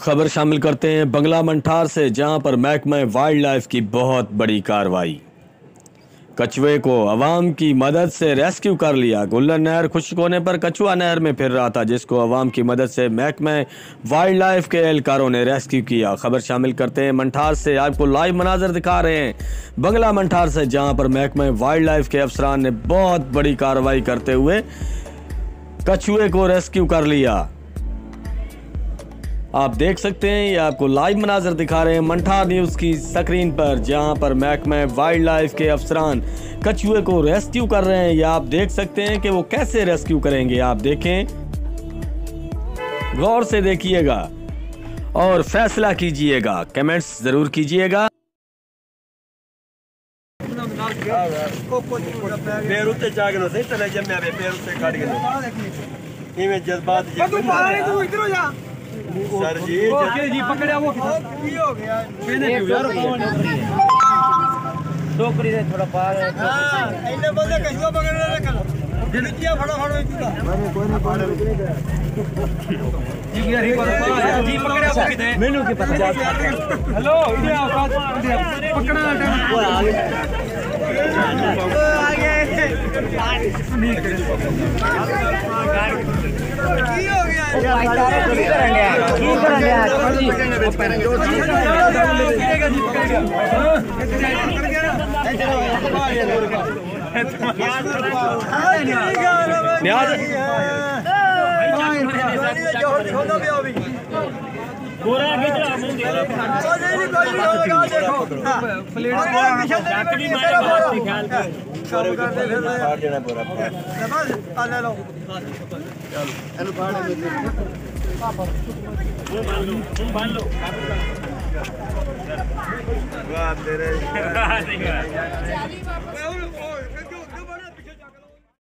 खबर शामिल करते हैं बंगला मंठार से, जहां पर महकमा वाइल्ड लाइफ की बहुत बड़ी कार्रवाई। कछुए को अवाम की मदद से रेस्क्यू कर लिया। गुल्लन नहर खुश्क होने पर कछुआ नहर में फिर रहा था, जिसको अवाम की मदद से महकमा वाइल्ड लाइफ के एहलकारों ने रेस्क्यू किया। खबर शामिल करते हैं मंठार से, आपको लाइव मनाजर दिखा रहे हैं बंगला मंठार से, जहां पर महकमा वाइल्ड लाइफ के अफसरान ने बहुत बड़ी कार्रवाई करते हुए कछुए को रेस्क्यू कर लिया। आप देख सकते हैं, ये आपको लाइव मनाजर दिखा रहे हैं मंठार न्यूज की स्क्रीन पर, जहां पर महकमा वाइल्ड लाइफ के अफसरान कछुए को रेस्क्यू कर रहे हैं। या आप देख सकते हैं कि वो कैसे रेस्क्यू करेंगे। आप देखें, गौर से देखिएगा और फैसला कीजिएगा, कमेंट्स जरूर कीजिएगा। सर जी जी पकड़िया वो की हो गया टोकरी से थोड़ा पार हां इन्ने बोलते कैसे पकड़ने रखल दिलजिया फटाफट इतना कोई ना पार जी यार जी पकड़िया वो किधर मेनू के पता हेलो इधर आओ पकड़ना वो आगे की हो गया की करेंगे लो